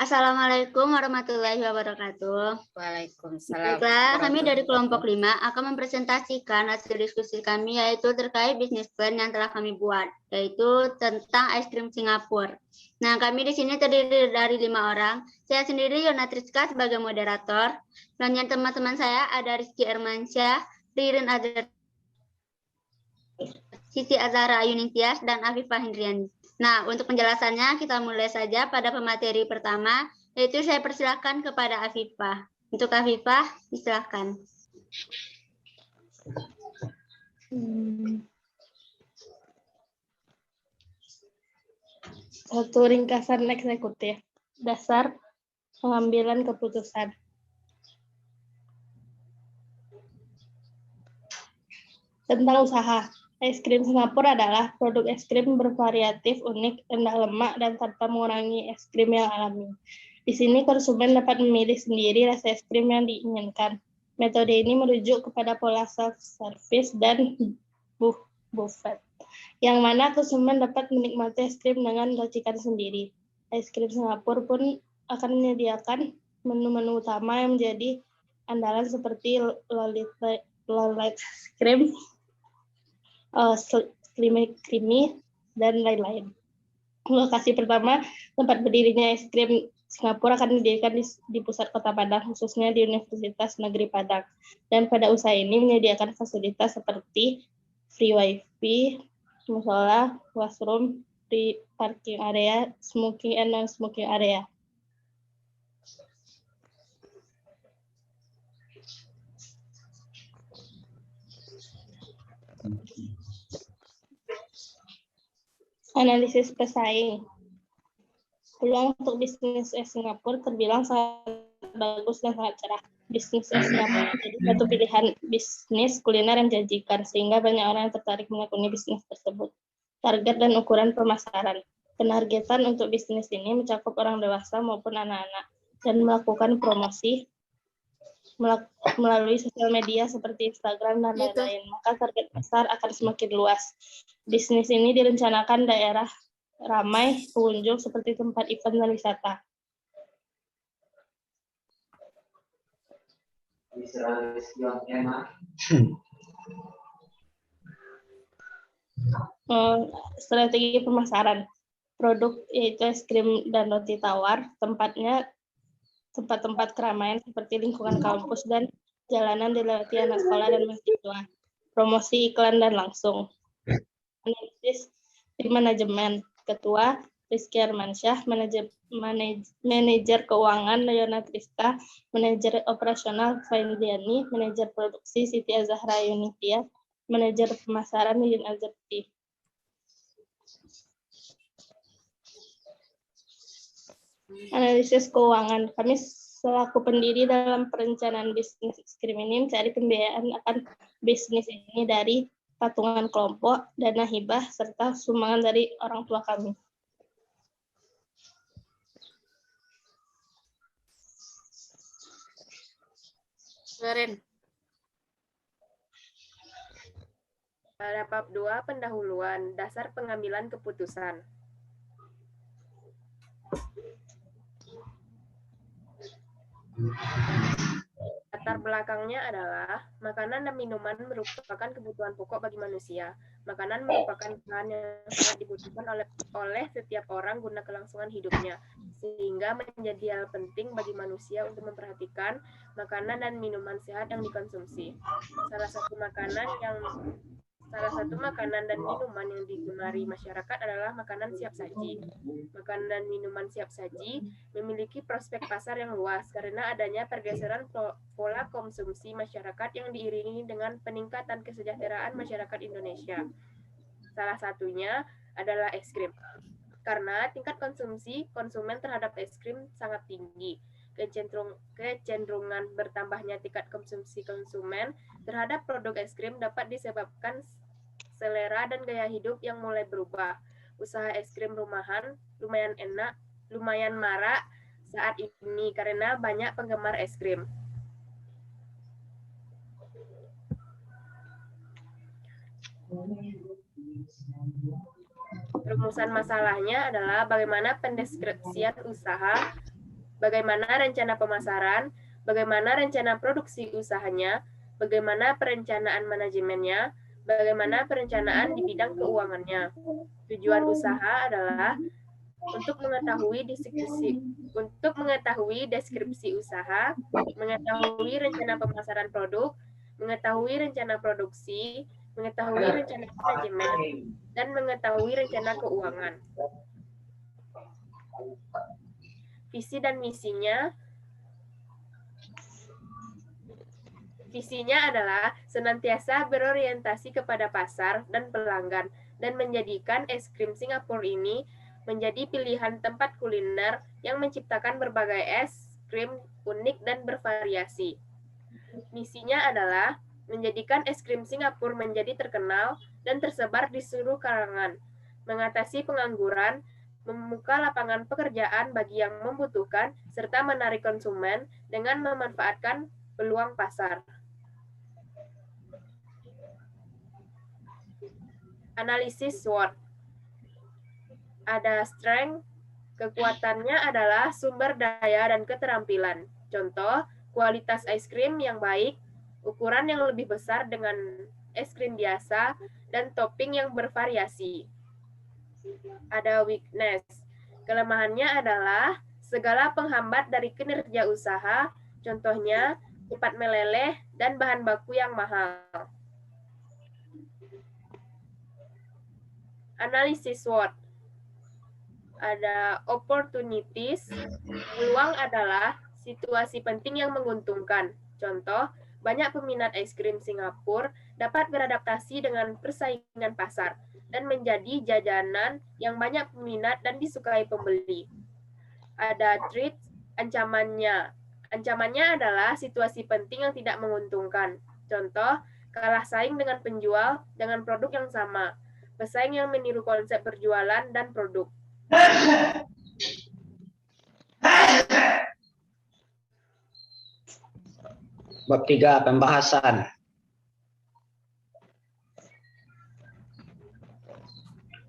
Assalamualaikum warahmatullahi wabarakatuh. Waalaikumsalam. Baiklah, kami dari kelompok 5 akan mempresentasikan hasil diskusi kami yaitu terkait bisnis plan yang telah kami buat, yaitu tentang es krim Singapura. Nah, kami di sini terdiri dari 5 orang. Saya sendiri Yona Triska sebagai moderator. Dan teman-teman saya ada Rizky Ermansyah, Ririn Azhar, Siti Azhara Ayunintias, dan Afifah Hindriani. Nah, untuk penjelasannya kita mulai saja pada pemateri pertama, yaitu saya persilakan kepada Afifah. Untuk Afifah, silakan. Satu ringkasan eksekutif, dasar pengambilan keputusan. Tentang usaha. Es krim Singapura adalah produk es krim bervariatif, unik, rendah lemak, dan tanpa mengurangi es krim yang alami. Di sini konsumen dapat memilih sendiri rasa es krim yang diinginkan. Metode ini merujuk kepada pola self-service dan buffet, yang mana konsumen dapat menikmati es krim dengan racikan sendiri. Es krim Singapura pun akan menyediakan menu-menu utama yang menjadi andalan seperti Lolita cream, creamy, dan lain-lain. Lokasi pertama tempat berdirinya es krim Singapura akan didirikan di pusat kota Padang, khususnya di Universitas Negeri Padang. Dan pada usaha ini menyediakan fasilitas seperti free wifi, musola, washroom, free parking area, smoking and non-smoking area. Analisis pesaing. Peluang untuk bisnis es Singapura terbilang sangat bagus dan sangat cerah. Bisnis es Singapura menjadi satu pilihan bisnis kuliner yang menjanjikan, sehingga banyak orang yang tertarik menekuni bisnis tersebut. Target dan ukuran pemasaran. Penargetan untuk bisnis ini mencakup orang dewasa maupun anak-anak, dan melakukan promosi melalui sosial media seperti Instagram dan lain-lain, maka target pasar akan semakin luas. Bisnis ini direncanakan daerah ramai pengunjung seperti tempat event dan wisata. Strategi pemasaran. Produk yaitu es krim dan roti tawar, tempat-tempat keramaian seperti lingkungan kampus dan jalanan dilewati anak sekolah dan mahasiswa. Promosi iklan dan langsung. Analisis tim manajemen. Ketua Rizky Armansyah, manajer keuangan Yona Triska, manajer operasional Faindiani, manajer produksi Siti Azhara Ayunintias, manajer pemasaran Ririn Azhar. Analisis keuangan. Kami selaku pendiri dalam perencanaan bisnis es krim ini mencari pembiayaan akan bisnis ini dari patungan kelompok, dana hibah, serta sumbangan dari orang tua kami. Keren. Pada bab 2, pendahuluan, dasar pengambilan keputusan. Latar belakangnya adalah makanan dan minuman merupakan kebutuhan pokok bagi manusia. Makanan merupakan bahan yang sangat dibutuhkan oleh setiap orang guna kelangsungan hidupnya, sehingga menjadi hal penting bagi manusia untuk memperhatikan makanan dan minuman sehat yang dikonsumsi. Salah satu makanan dan minuman yang digemari masyarakat adalah makanan siap saji. Makanan dan minuman siap saji memiliki prospek pasar yang luas karena adanya pergeseran pola konsumsi masyarakat yang diiringi dengan peningkatan kesejahteraan masyarakat Indonesia. Salah satunya adalah es krim. Karena tingkat konsumsi konsumen terhadap es krim sangat tinggi. Kecenderungan bertambahnya tingkat konsumsi konsumen terhadap produk es krim dapat disebabkan selera dan gaya hidup yang mulai berubah. Usaha es krim rumahan lumayan marak saat ini karena banyak penggemar es krim. Rumusan masalahnya adalah bagaimana pendeskripsian usaha bagaimana rencana pemasaran, bagaimana rencana produksi usahanya, bagaimana perencanaan manajemennya, bagaimana perencanaan di bidang keuangannya. Tujuan usaha adalah untuk mengetahui deskripsi usaha, mengetahui rencana pemasaran produk, mengetahui rencana produksi, mengetahui rencana manajemen, dan mengetahui rencana keuangan. Visi dan misinya. Visinya adalah senantiasa berorientasi kepada pasar dan pelanggan dan menjadikan es krim Singapura ini menjadi pilihan tempat kuliner yang menciptakan berbagai es krim unik dan bervariasi. Misinya adalah menjadikan es krim Singapura menjadi terkenal dan tersebar di seluruh kalangan, mengatasi pengangguran, membuka lapangan pekerjaan bagi yang membutuhkan, serta menarik konsumen dengan memanfaatkan peluang pasar. Analisis SWOT. Ada strength, kekuatannya adalah sumber daya dan keterampilan. Contoh, kualitas es krim yang baik, ukuran yang lebih besar dengan es krim biasa, dan topping yang bervariasi. Ada weakness. Kelemahannya adalah segala penghambat dari kinerja usaha, contohnya cepat meleleh dan bahan baku yang mahal. Analisis SWOT. Ada opportunities, peluang adalah situasi penting yang menguntungkan. Contoh, banyak peminat es krim Singapura dapat beradaptasi dengan persaingan pasar dan menjadi jajanan yang banyak peminat dan disukai pembeli. Ada threats, ancamannya. Ancamannya adalah situasi penting yang tidak menguntungkan. Contoh, kalah saing dengan penjual dengan produk yang sama. Pesaing yang meniru konsep berjualan dan produk. Bab 3, pembahasan.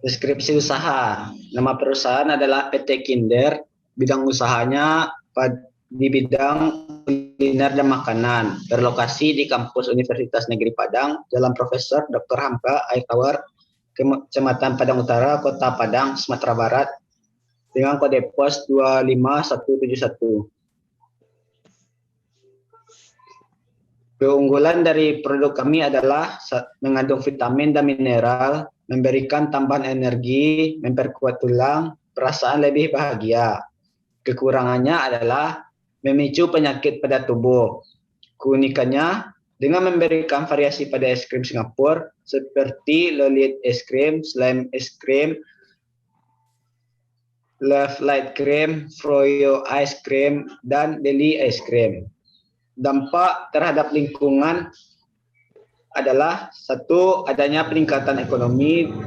Deskripsi usaha. Nama perusahaan adalah PT Kinder. Bidang usahanya di bidang kuliner dan makanan. Berlokasi di kampus Universitas Negeri Padang, Jalan Profesor Dr. Hamka Air Tower, Kecamatan Padang Utara, Kota Padang, Sumatera Barat, dengan kode pos 25171. Keunggulan dari produk kami adalah mengandung vitamin dan mineral, memberikan tambahan energi, memperkuat tulang, perasaan lebih bahagia. Kekurangannya adalah memicu penyakit pada tubuh. Keunikannya, dengan memberikan variasi pada es krim Singapura seperti Lolit es krim, Slime es krim, Love Light cream, Froyo ice cream, dan Deli ice cream. Dampak terhadap lingkungan adalah 1. Adanya peningkatan ekonomi, 2.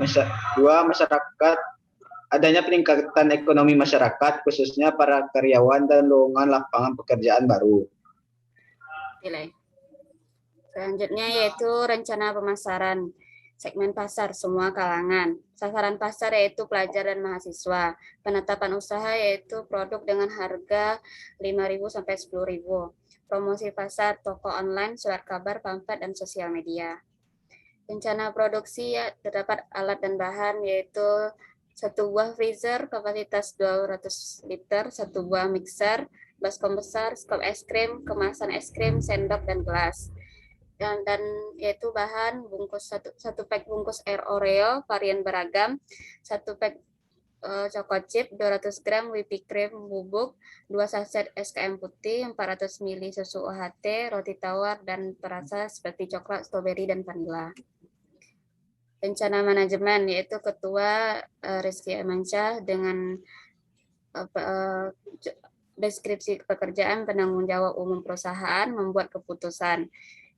Adanya peningkatan ekonomi masyarakat, khususnya para karyawan dan lowongan lapangan pekerjaan baru. Selanjutnya yaitu rencana pemasaran. Segmen pasar semua kalangan. Sasaran pasar yaitu pelajar dan mahasiswa. Penetapan usaha yaitu produk dengan harga 5.000 sampai 10.000. Promosi pasar, toko online, surat kabar, pamflet, dan sosial media. Rencana produksi ya, terdapat alat dan bahan yaitu 1 buah freezer kapasitas 200 liter, 1 buah mixer, baskom besar, skop es krim, kemasan es krim, sendok, dan gelas. Dan yaitu bahan bungkus satu pack bungkus air Oreo varian beragam, 1 pack choco chip, 200 gram whipping cream bubuk, 2 saset SKM putih, 400 ml susu UHT, roti tawar dan perasa seperti coklat, stroberi, dan vanila. Rencana manajemen yaitu Ketua Rizky Emansyah dengan deskripsi pekerjaan, penanggung jawab umum perusahaan, membuat keputusan.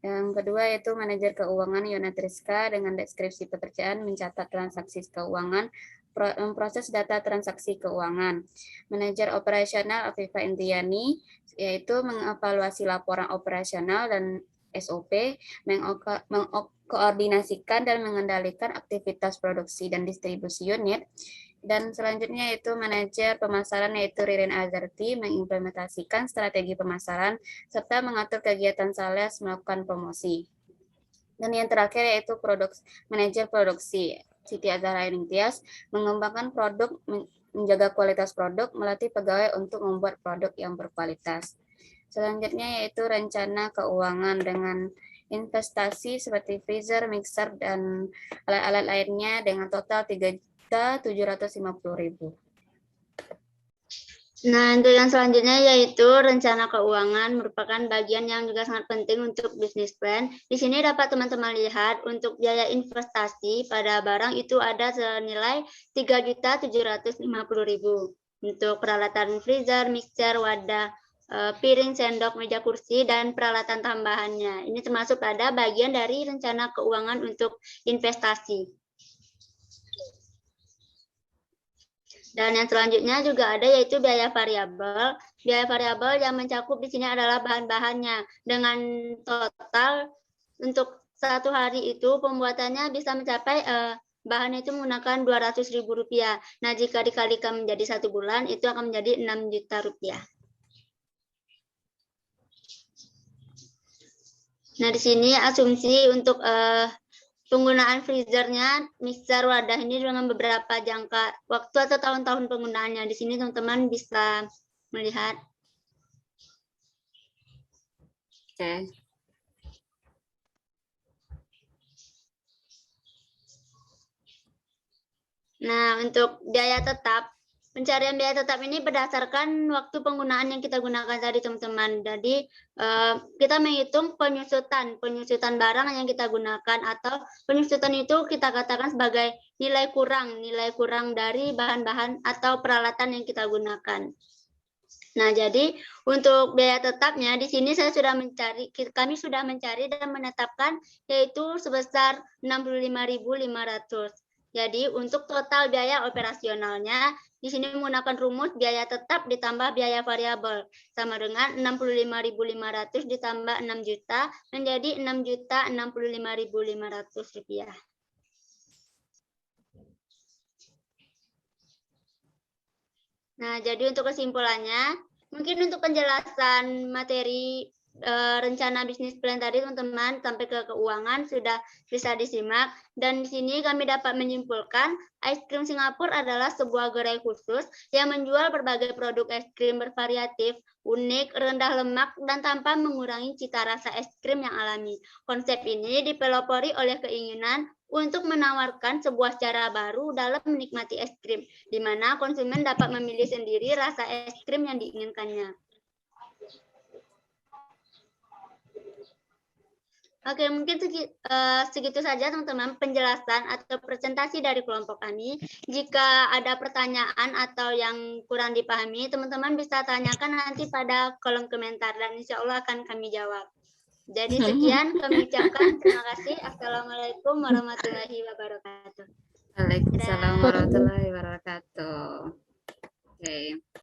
Yang kedua yaitu manajer keuangan Yona Triska dengan deskripsi pekerjaan, mencatat transaksi keuangan, memproses data transaksi keuangan. Manajer operasional Afifa Intiani yaitu mengevaluasi laporan operasional dan SOP, mengkoordinasikan dan mengendalikan aktivitas produksi dan distribusi unit. Dan selanjutnya yaitu manajer pemasaran yaitu Ririn Azarti mengimplementasikan strategi pemasaran serta mengatur kegiatan sales melakukan promosi. Dan yang terakhir yaitu manajer produksi Siti Azhara Ningtyas mengembangkan produk, menjaga kualitas produk, melatih pegawai untuk membuat produk yang berkualitas. Selanjutnya yaitu rencana keuangan dengan investasi seperti freezer, mixer, dan alat-alat lainnya dengan total 3.750.000. Nah, untuk yang selanjutnya yaitu rencana keuangan merupakan bagian yang juga sangat penting untuk bisnis plan. Di sini dapat teman-teman lihat untuk biaya investasi pada barang itu ada senilai 3.750.000. Untuk peralatan freezer, mixer, wadah, piring, sendok, meja kursi, dan peralatan tambahannya. Ini termasuk pada bagian dari rencana keuangan untuk investasi. Dan yang selanjutnya juga ada yaitu biaya variabel. Biaya variabel yang mencakup di sini adalah bahan-bahannya. Dengan total untuk satu hari itu pembuatannya bisa mencapai bahannya itu menggunakan Rp200.000. Nah, jika dikalikan menjadi 1 bulan itu akan menjadi Rp6 juta. Nah, di sini asumsi untuk penggunaan freezernya, mixer, wadah ini dengan beberapa jangka waktu atau tahun-tahun penggunaannya. Di sini teman-teman bisa melihat. Oke. Nah, untuk biaya tetap, pencarian biaya tetap ini berdasarkan waktu penggunaan yang kita gunakan tadi, teman-teman. Jadi, kita menghitung penyusutan barang yang kita gunakan, atau penyusutan itu kita katakan sebagai nilai kurang dari bahan-bahan atau peralatan yang kita gunakan. Nah, jadi untuk biaya tetapnya di sini kami sudah mencari dan menetapkan yaitu sebesar 65.500. Jadi untuk total biaya operasionalnya di sini menggunakan rumus biaya tetap ditambah biaya variabel sama dengan 65.500 ditambah 6 juta menjadi 6.065.500 rupiah. Nah, jadi untuk kesimpulannya, mungkin untuk penjelasan materi rencana bisnis plan tadi teman-teman sampai ke keuangan sudah bisa disimak, dan di sini kami dapat menyimpulkan es krim Singapura adalah sebuah gerai khusus yang menjual berbagai produk es krim bervariatif, unik, rendah lemak, dan tanpa mengurangi cita rasa es krim yang alami. Konsep ini dipelopori oleh keinginan untuk menawarkan sebuah cara baru dalam menikmati es krim, di mana konsumen dapat memilih sendiri rasa es krim yang diinginkannya. Oke, mungkin segitu saja teman-teman penjelasan atau presentasi dari kelompok kami. Jika ada pertanyaan atau yang kurang dipahami, teman-teman bisa tanyakan nanti pada kolom komentar dan insya Allah akan kami jawab. Jadi sekian kami ucapkan, terima kasih. Assalamualaikum warahmatullahi wabarakatuh. Waalaikumsalam warahmatullahi wabarakatuh. Oke.